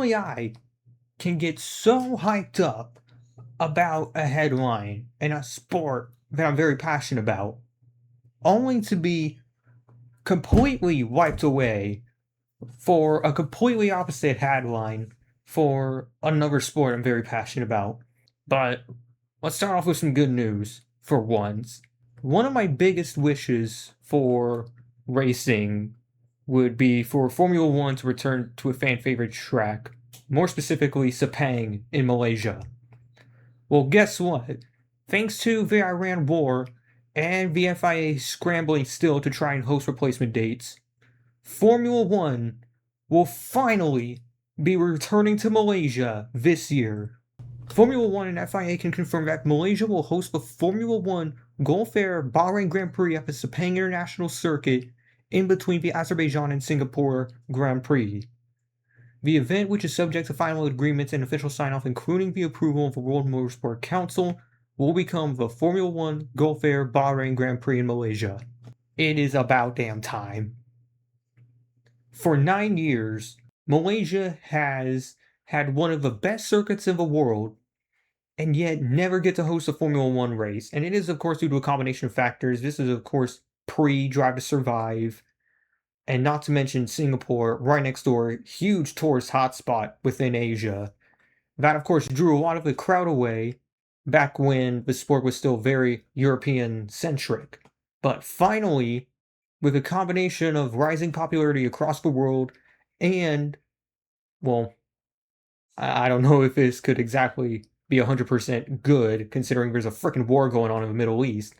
only I can get so hyped up about a headline in a sport that I'm very passionate about, only to be completely wiped away for a completely opposite headline for another sport I'm very passionate about. But let's start off with some good news for once. One of my biggest wishes for racing would be for Formula One to return to a fan favorite track, more specifically Sepang in Malaysia. Well, guess what? Thanks to the Iran war and the FIA scrambling still to try and host replacement dates, Formula One will finally be returning to Malaysia this year. Formula One and FIA can confirm that Malaysia will host the Formula One Gulf Air Bahrain Grand Prix at the Sepang International Circuit in between the Azerbaijan and Singapore Grand Prix. The event, which is subject to final agreements and official sign-off including the approval of the World Motorsport Council, will become the Formula One Gulf Air Bahrain Grand Prix in Malaysia. It is about damn time. For 9 years, Malaysia has had one of the best circuits in the world, and yet never get to host a Formula One race. And it is, of course, due to a combination of factors. This is, of course, pre-Drive to Survive, and not to mention Singapore, right next door, huge tourist hotspot within Asia. That, of course, drew a lot of the crowd away back when the sport was still very European-centric. But finally, with a combination of rising popularity across the world and, well, I don't know if this could exactly be 100% good, considering there's a frickin' war going on in the Middle East.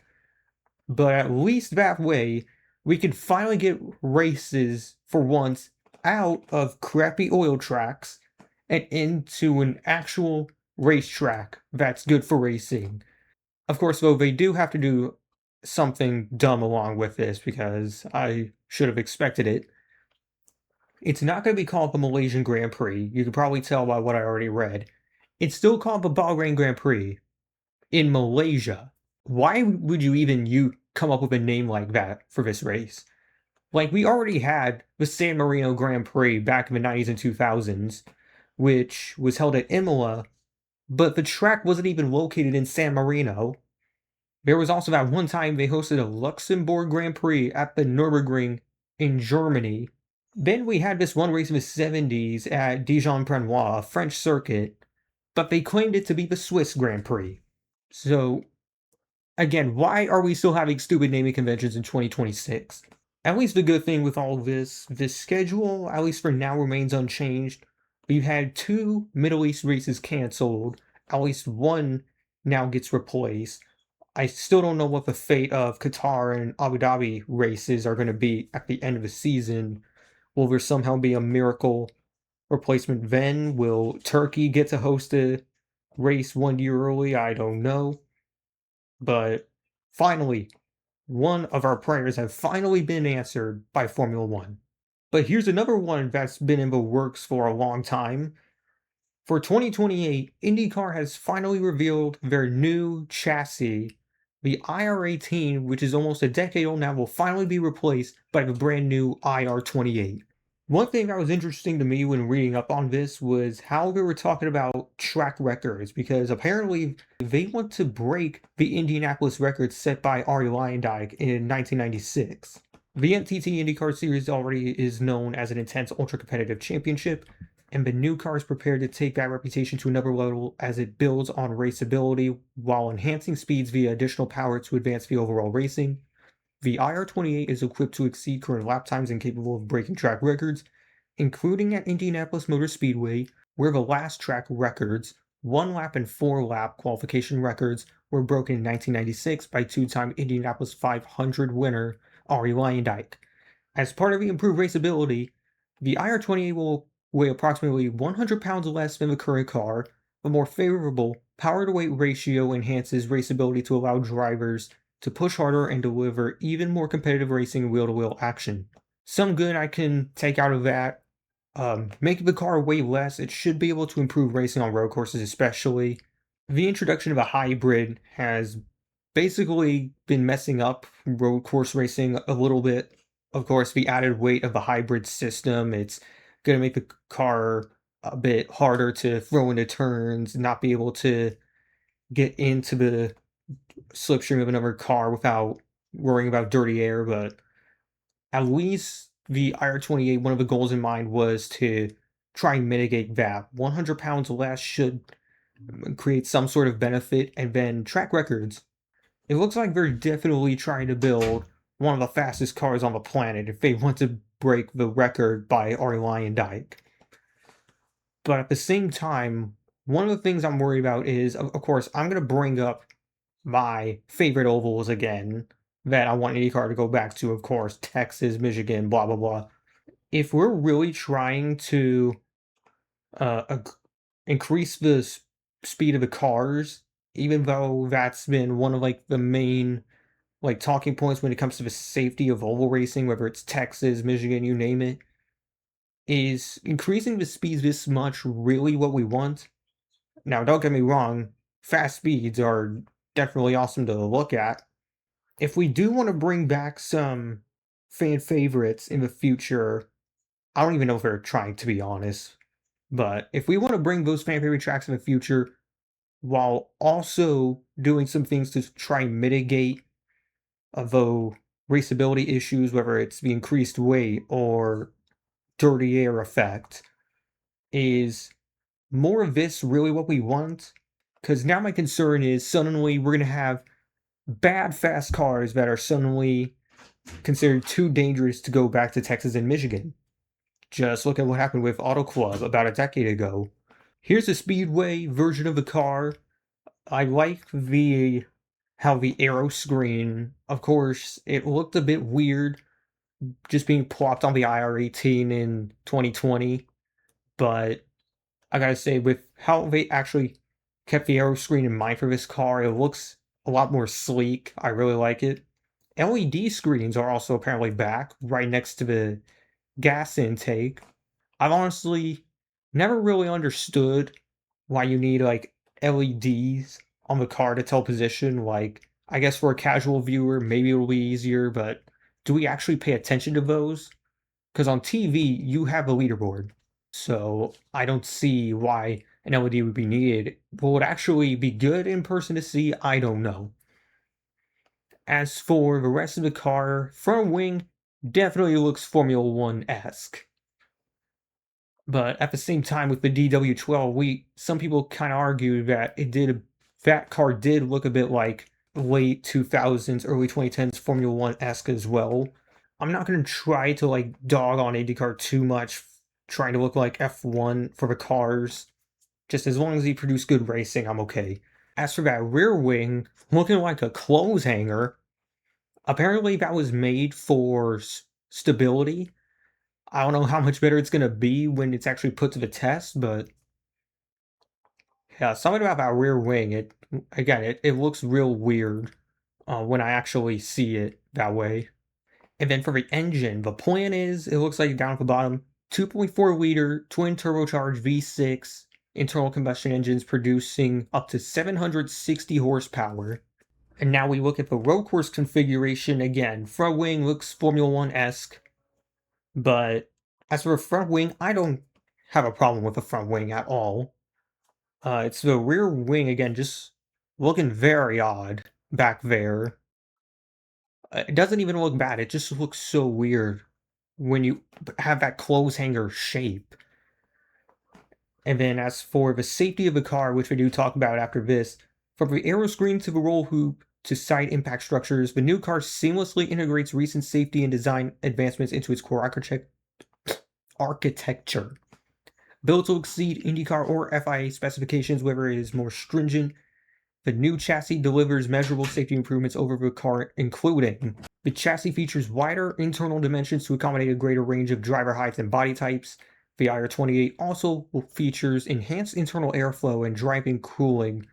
But at least that way, we can finally get races, for once, out of crappy oil tracks and into an actual racetrack that's good for racing. Of course, though, they do have to do something dumb along with this, because I should have expected it. It's not going to be called the Malaysian Grand Prix. You can probably tell by what I already read. It's still called the Bahrain Grand Prix in Malaysia. Why would you come up with a name like that for this race? Like, we already had the San Marino Grand Prix back in the 90s and 2000s, which was held at Imola, but the track wasn't even located in San Marino. There was also that one time they hosted a Luxembourg Grand Prix at the Nürburgring in Germany. Then we had this one race in the 70s at Dijon-Prenois, a French circuit, but they claimed it to be the Swiss Grand Prix. So, again, why are we still having stupid naming conventions in 2026? At least the good thing with all of this schedule, at least for now, remains unchanged. We've had 2 Middle East races canceled. At least one now gets replaced. I still don't know what the fate of Qatar and Abu Dhabi races are going to be at the end of the season. Will there somehow be a miracle replacement then? Will Turkey get to host a race 1 year early? I don't know. But finally, one of our prayers have finally been answered by Formula One. But here's another one that's been in the works for a long time. For 2028, Indycar has finally revealed their new chassis. The IR18, which is almost a decade old now, will finally be replaced by the brand new IR28. One thing that was interesting to me when reading up on this was how they were talking about track records, because apparently they want to break the Indianapolis record set by Arie Luyendyk in 1996. The NTT IndyCar Series already is known as an intense ultra-competitive championship, and the new car is prepared to take that reputation to another level as it builds on raceability while enhancing speeds via additional power to advance the overall racing. The IR28 is equipped to exceed current lap times and capable of breaking track records, including at Indianapolis Motor Speedway, where the last track records, 1 lap and 4 lap qualification records, were broken in 1996 by 2-time Indianapolis 500 winner Arie Luyendyk. As part of the improved raceability, the IR28 will weigh approximately 100 pounds less than the current car. A more favorable power-to-weight ratio enhances raceability to allow drivers to push harder and deliver even more competitive racing wheel-to-wheel action. Some good I can take out of that. Making the car weigh less, it should be able to improve racing on road courses especially. The introduction of a hybrid has basically been messing up road course racing a little bit. Of course, the added weight of the hybrid system, it's going to make the car a bit harder to throw into turns, not be able to get into the slipstream of another car without worrying about dirty air, but at least the IR28, one of the goals in mind was to try and mitigate that. 100 pounds less should create some sort of benefit, and then track records. It looks like they're definitely trying to build one of the fastest cars on the planet if they want to break the record by Arie Luyendyk. But at the same time, one of the things I'm worried about is, of course, I'm going to bring up my favorite ovals again that I want IndyCar to go back to, of course, Texas, Michigan, blah, blah, blah. If we're really trying to increase the speed of the cars, even though that's been one of like the main like talking points when it comes to the safety of oval racing, whether it's Texas, Michigan, you name it, is increasing the speeds this much really what we want? Now, don't get me wrong, fast speeds are definitely awesome to look at. If we do want to bring back some fan favorites in the future, I don't even know if they're trying, to be honest. But if we want to bring those fan favorite tracks in the future while also doing some things to try and mitigate the raceability issues, whether it's the increased weight or dirty air effect, is more of this really what we want? Because now my concern is suddenly we're going to have bad fast cars that are suddenly considered too dangerous to go back to Texas and Michigan. Just look at what happened with Auto Club about a decade ago. Here's a speedway version of the car. I like how the aero screen, of course, it looked a bit weird just being plopped on the IR18 in 2020, but I gotta say, with how they actually kept the aero screen in mind for this car, it looks a lot more sleek. I really like it. LED screens are also apparently back right next to the gas intake. I've honestly never really understood why you need like LEDs on the car to tell position. Like, I guess for a casual viewer, maybe it'll be easier, but do we actually pay attention to those? Because on TV, you have a leaderboard. So I don't see why an LED would be needed. Will it actually be good in person to see? I don't know. As for the rest of the car, front wing definitely looks Formula 1-esque. But at the same time, with the DW12, some people kind of argued that that car did look a bit like late 2000s, early 2010s Formula 1-esque as well. I'm not going to try to like dog on IndyCar too much, trying to look like F1 for the cars. Just as long as he produce good racing, I'm okay. As for that rear wing, looking like a clothes hanger, apparently that was made for stability. I don't know how much better it's going to be when it's actually put to the test, but yeah, something about that rear wing, it looks real weird when I actually see it that way. And then for the engine, the plan is, it looks like down at the bottom, 2.4 liter twin turbocharged V6 internal combustion engines producing up to 760 horsepower. And now we look at the road course configuration again. Front wing looks Formula 1-esque, but as for a front wing, I don't have a problem with the front wing at all. It's the rear wing again, just looking very odd back there. It doesn't even look bad, it just looks so weird when you have that clothes hanger shape. And then as for the safety of the car, which we do talk about after this, from the aero screen to the roll hoop to side impact structures, the new car seamlessly integrates recent safety and design advancements into its core architecture. Built to exceed IndyCar or FIA specifications, whether it is more stringent, the new chassis delivers measurable safety improvements over the car, including the chassis features wider internal dimensions to accommodate a greater range of driver heights and body types. The IR28 also features enhanced internal airflow and drive-in cooling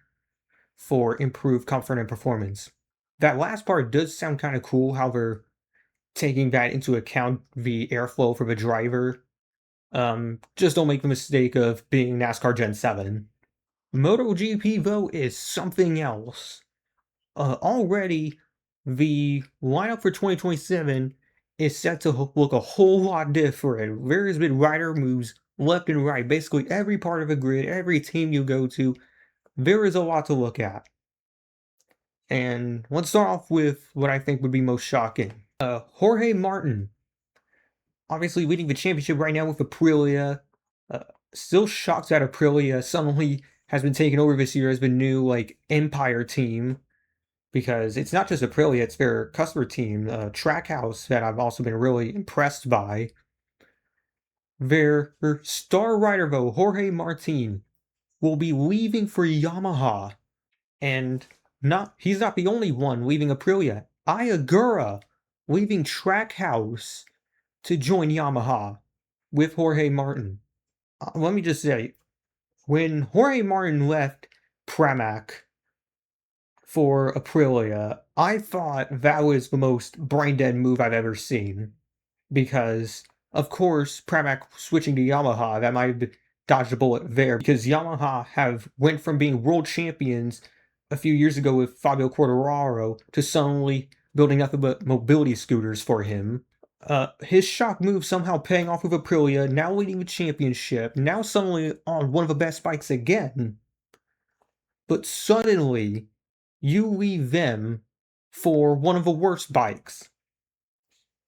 for improved comfort and performance. That last part does sound kind of cool, how they're taking that into account, the airflow for the driver. Just don't make the mistake of being NASCAR Gen 7. MotoGP, though, is something else. Already, the lineup for 2027 is set to look a whole lot different. There has been rider moves left and right, basically every part of a grid, every team you go to, there is a lot to look at. And let's start off with what I think would be most shocking. Jorge Martin, obviously leading the championship right now with Aprilia. Uh, Still shocked that Aprilia suddenly has been taken over this year as the new like Empire team, because it's not just Aprilia, it's their customer team, Trackhouse, that I've also been really impressed by. Their star rider though, Jorge Martin, will be leaving for Yamaha, and he's not the only one leaving Aprilia. Ayagura leaving Trackhouse to join Yamaha with Jorge Martin. Let me just say, when Jorge Martin left Pramac for Aprilia, I thought that was the most brain dead move I've ever seen. Because, of course, Pramac switching to Yamaha, that might have dodged a bullet there, because Yamaha have went from being world champions a few years ago with Fabio Quartararo to suddenly building nothing but mobility scooters for him. His shock move somehow paying off with Aprilia, now leading the championship, now suddenly on one of the best bikes again. But suddenly, you leave them for one of the worst bikes.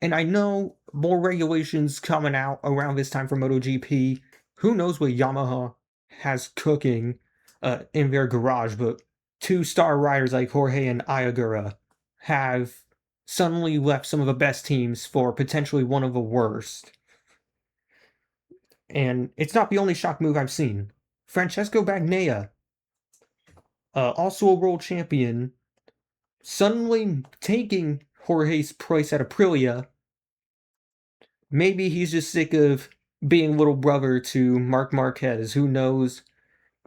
And I know more regulations coming out around this time for MotoGP. Who knows what Yamaha has cooking in their garage, but two-star riders like Jorge and Ayagura have suddenly left some of the best teams for potentially one of the worst. And it's not the only shock move I've seen. Francesco Bagnaia, also a world champion, suddenly taking Jorge's place at Aprilia. Maybe he's just sick of being little brother to Marc Marquez. Who knows?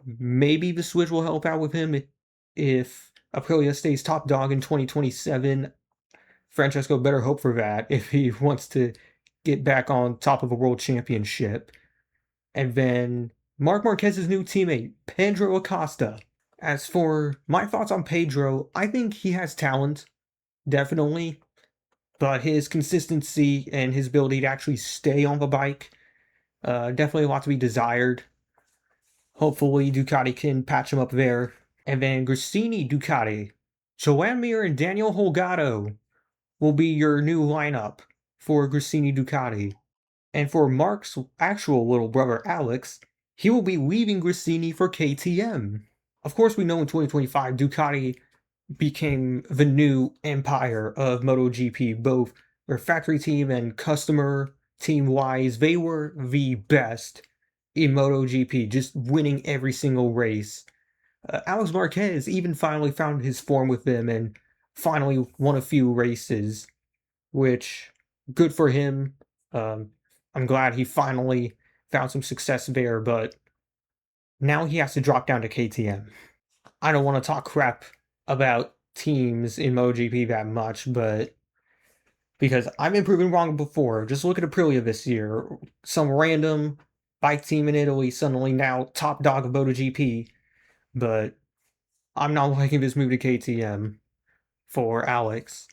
Maybe the switch will help out with him if Aprilia stays top dog in 2027. Francesco better hope for that if he wants to get back on top of a world championship. And then Marc Marquez's new teammate, Pedro Acosta. As for my thoughts on Pedro, I think he has talent, definitely, but his consistency and his ability to actually stay on the bike, definitely a lot to be desired. Hopefully Ducati can patch him up there. And then Gresini Ducati, Joan Mir and Daniel Holgado will be your new lineup for Gresini Ducati. And for Mark's actual little brother Alex, he will be leaving Gresini for KTM. Of course, we know in 2025 Ducati became the new empire of MotoGP, both their factory team and customer team wise. They were the best in MotoGP, just winning every single race. Alex Marquez even finally found his form with them and finally won a few races, which good for him. I'm glad he finally found some success there, but now he has to drop down to KTM. I don't want to talk crap about teams in MotoGP that much, but because I've been proven wrong before. Just look at Aprilia this year. Some random bike team in Italy suddenly now top dog of MotoGP, but I'm not liking this move to KTM for Alex.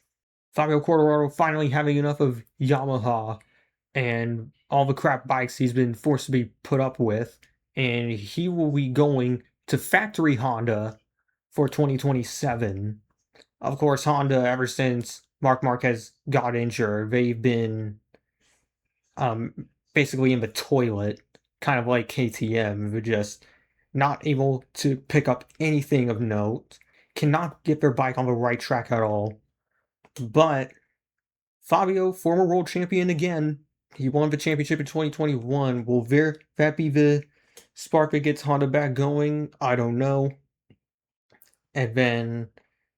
Fabio Quartararo finally having enough of Yamaha and all the crap bikes he's been forced to be put up with, and he will be going to factory Honda for 2027. Of course, Honda, ever since Marc Marquez got injured, they've been basically in the toilet, kind of like KTM. They're just not able to pick up anything of note, cannot get their bike on the right track at all. But Fabio, former world champion again, he won the championship in 2021. Will that be the spark that gets Honda back going? I don't know. And then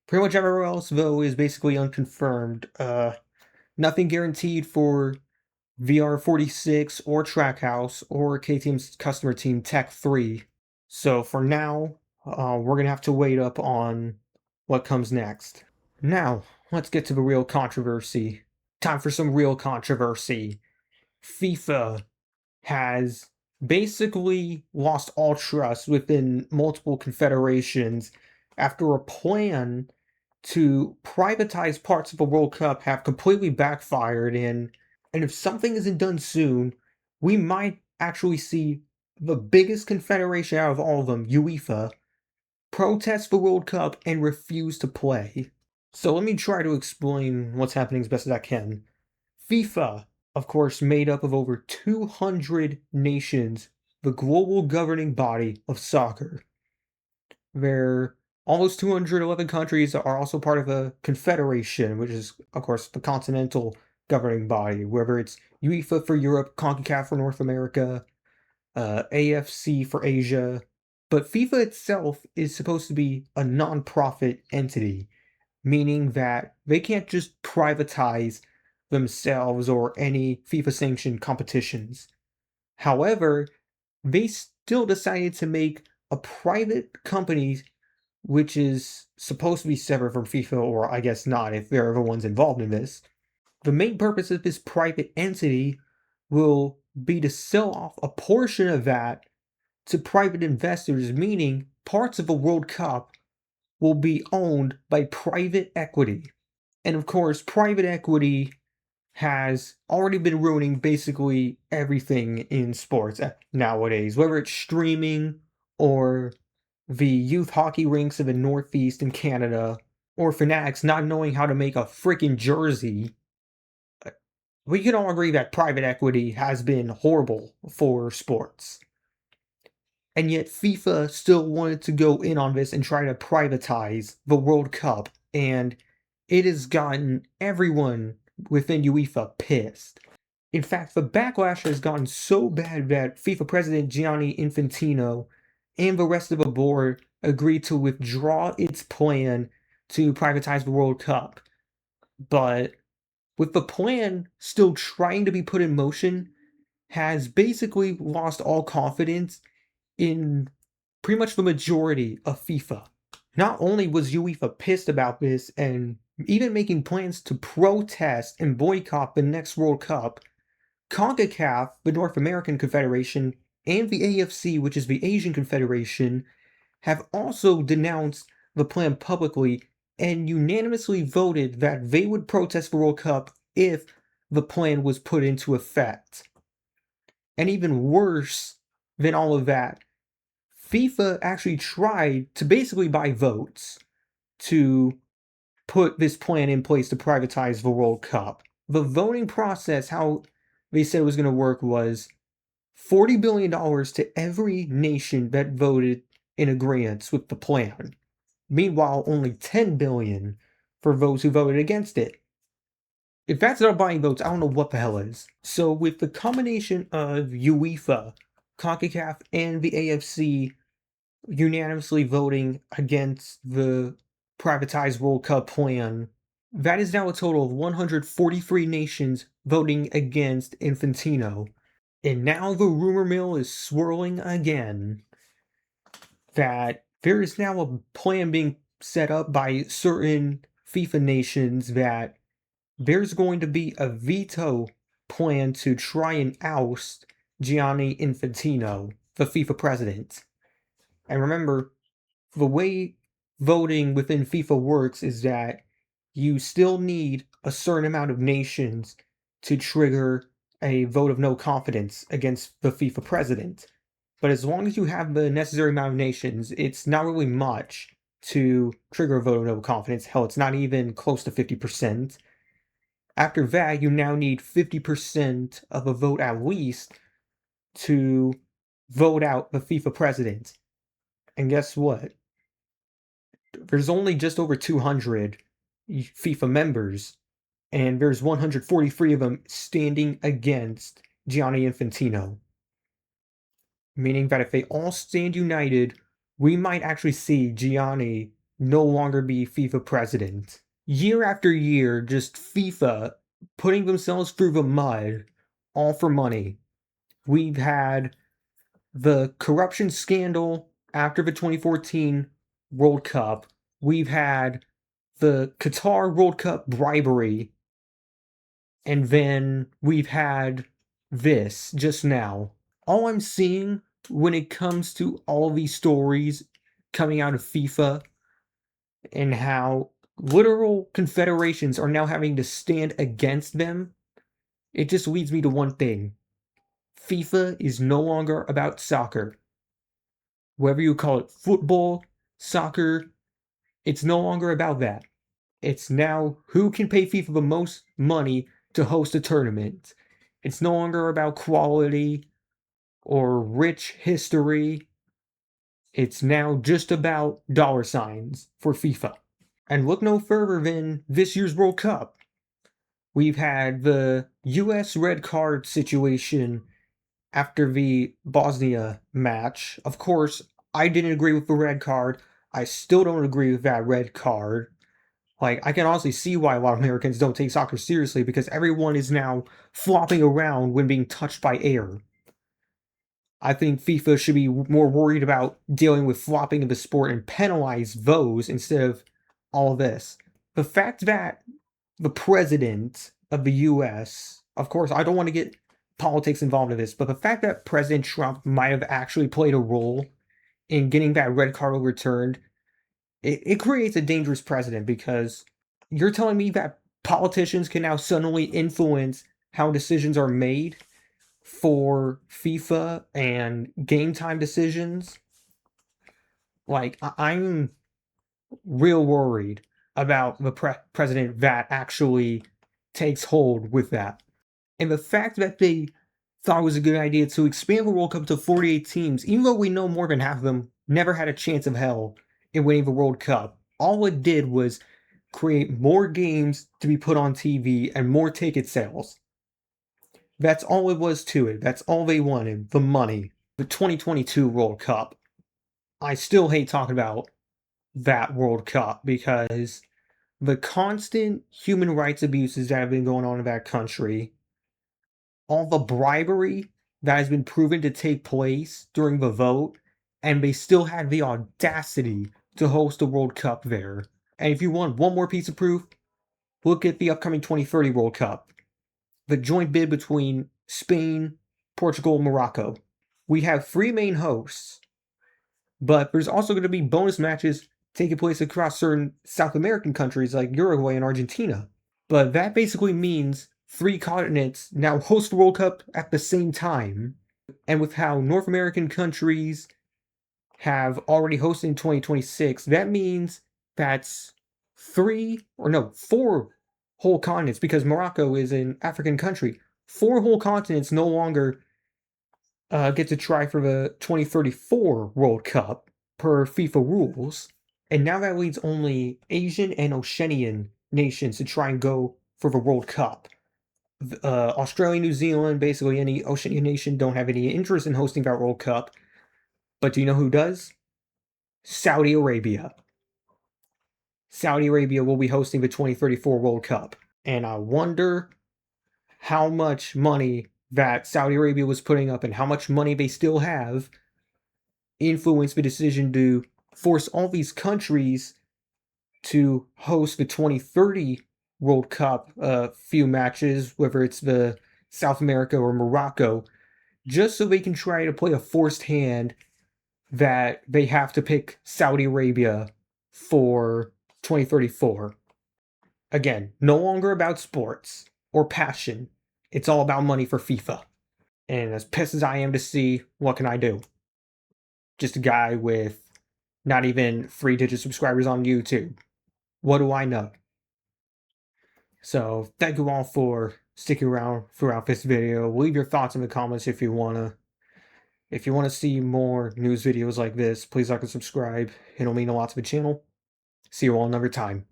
pretty much everywhere else, though, is basically unconfirmed. Nothing guaranteed for VR46 or Trackhouse or KTM's customer team Tech 3. So for now, we're going to have to wait up on what comes next. Now, let's get to the real controversy. Time for some real controversy. FIFA has basically lost all trust within multiple confederations after a plan to privatize parts of the World Cup have completely backfired, and if something isn't done soon, we might actually see the biggest confederation out of all of them, UEFA, protest the World Cup and refuse to play. So let me try to explain what's happening as best as I can. FIFA, of course, made up of over 200 nations, the global governing body of soccer. Where almost 211 countries are also part of a confederation, which is, of course, the continental governing body, whether it's UEFA for Europe, CONCACAF for North America, AFC for Asia. But FIFA itself is supposed to be a non-profit entity, meaning that they can't just privatize themselves or any FIFA-sanctioned competitions. However, they still decided to make a private company which is supposed to be separate from FIFA, or I guess not if they're the ones involved in this. The main purpose of this private entity will be to sell off a portion of that to private investors, meaning parts of the World Cup will be owned by private equity. And of course, private equity has already been ruining basically everything in sports nowadays, whether it's streaming or the youth hockey rinks of the Northeast in Canada, or Fanatics not knowing how to make a freaking jersey. We can all agree that private equity has been horrible for sports. And yet FIFA still wanted to go in on this and try to privatize the World Cup, and it has gotten everyone within UEFA pissed. In fact, the backlash has gotten so bad that FIFA President Gianni Infantino and the rest of the board agreed to withdraw its plan to privatize the World Cup. But with the plan still trying to be put in motion, has basically lost all confidence in pretty much the majority of FIFA. Not only was UEFA pissed about this and even making plans to protest and boycott the next World Cup, CONCACAF, the North American Confederation, and the AFC, which is the Asian Confederation, have also denounced the plan publicly and unanimously voted that they would protest the World Cup if the plan was put into effect. And even worse than all of that, FIFA actually tried to basically buy votes to put this plan in place to privatize the World Cup. The voting process, how they said it was going to work, was $40 billion to every nation that voted in agreement with the plan. Meanwhile, only $10 billion for those who voted against it. If that's not buying votes, I don't know what the hell is. So with the combination of UEFA, CONCACAF, and the AFC unanimously voting against the privatized World Cup plan, that is now a total of 143 nations voting against Infantino. And now the rumor mill is swirling again that there is now a plan being set up by certain FIFA nations that there's going to be a veto plan to try and oust Gianni Infantino, the FIFA president. And remember, the way voting within FIFA works is that you still need a certain amount of nations to trigger a vote of no confidence against the FIFA president. But as long as you have the necessary amount of nations, it's not really much to trigger a vote of no confidence. Hell, it's not even close to 50%. After that, you now need 50% of a vote at least to vote out the FIFA president. And guess what? There's only just over 200 FIFA members, and there's 143 of them standing against Gianni Infantino. Meaning that if they all stand united, we might actually see Gianni no longer be FIFA president. Year after year, just FIFA putting themselves through the mud, all for money. We've had the corruption scandal after the 2014 World Cup. We've had the Qatar World Cup bribery. And then we've had this just now. All I'm seeing when it comes to all these stories coming out of FIFA and how literal confederations are now having to stand against them, it just leads me to one thing. FIFA is no longer about soccer. Whether you call it football, soccer, it's no longer about that. It's now who can pay FIFA the most money to host a tournament. It's no longer about quality or rich history. It's now just about dollar signs for FIFA. And look no further than this year's World Cup. We've had the US red card situation after the Bosnia match. Of course, I didn't agree with the red card. I still don't agree with that red card. Like, I can honestly see why a lot of Americans don't take soccer seriously, because everyone is now flopping around when being touched by air. I think FIFA should be more worried about dealing with flopping of the sport and penalize those instead of all this. The fact that the president of the US, of course, I don't want to get politics involved in this, but the fact that President Trump might have actually played a role in getting that red card overturned, it creates a dangerous precedent, because you're telling me that politicians can now suddenly influence how decisions are made for FIFA and game time decisions? Like, I'm real worried about the president that actually takes hold with that. And the fact that they thought it was a good idea to expand the World Cup to 48 teams, even though we know more than half of them never had a chance of hell in winning the World Cup, all it did was create more games to be put on TV and more ticket sales. That's all it was to it. That's all they wanted, the money. The 2022 World Cup. I still hate talking about that World Cup, because the constant human rights abuses that have been going on in that country, all the bribery that has been proven to take place during the vote, and they still had the audacity to host a World Cup there. And if you want one more piece of proof, look at the upcoming 2030 World Cup, the joint bid between Spain, Portugal, and Morocco. We have 3 main hosts, but there's also going to be bonus matches taking place across certain South American countries like Uruguay and Argentina. But that basically means 3 continents now host the World Cup at the same time. And with how North American countries have already hosted in 2026, that means that's 4 whole continents, because Morocco is an African country. 4 whole continents no longer get to try for the 2034 World Cup per FIFA rules. And now that leads only Asian and Oceanian nations to try and go for the World Cup. Australia, New Zealand, basically any Oceanian nation don't have any interest in hosting that World Cup. But do you know who does? Saudi Arabia. Saudi Arabia will be hosting the 2034 World Cup. And I wonder how much money that Saudi Arabia was putting up and how much money they still have influenced the decision to force all these countries to host the 2030 World Cup few matches, whether it's the South America or Morocco, just so they can try to play a forced hand that they have to pick Saudi Arabia for 2034. Again, no longer about sports or passion. It's all about money for FIFA. And as pissed as I am to see, what can I do? Just a guy with not even 3-digit subscribers on YouTube. What do I know? So, thank you all for sticking around throughout this video. Leave your thoughts in the comments if you wanna. If you want to see more news videos like this, please like and subscribe. It'll mean a lot to the channel. See you all another time.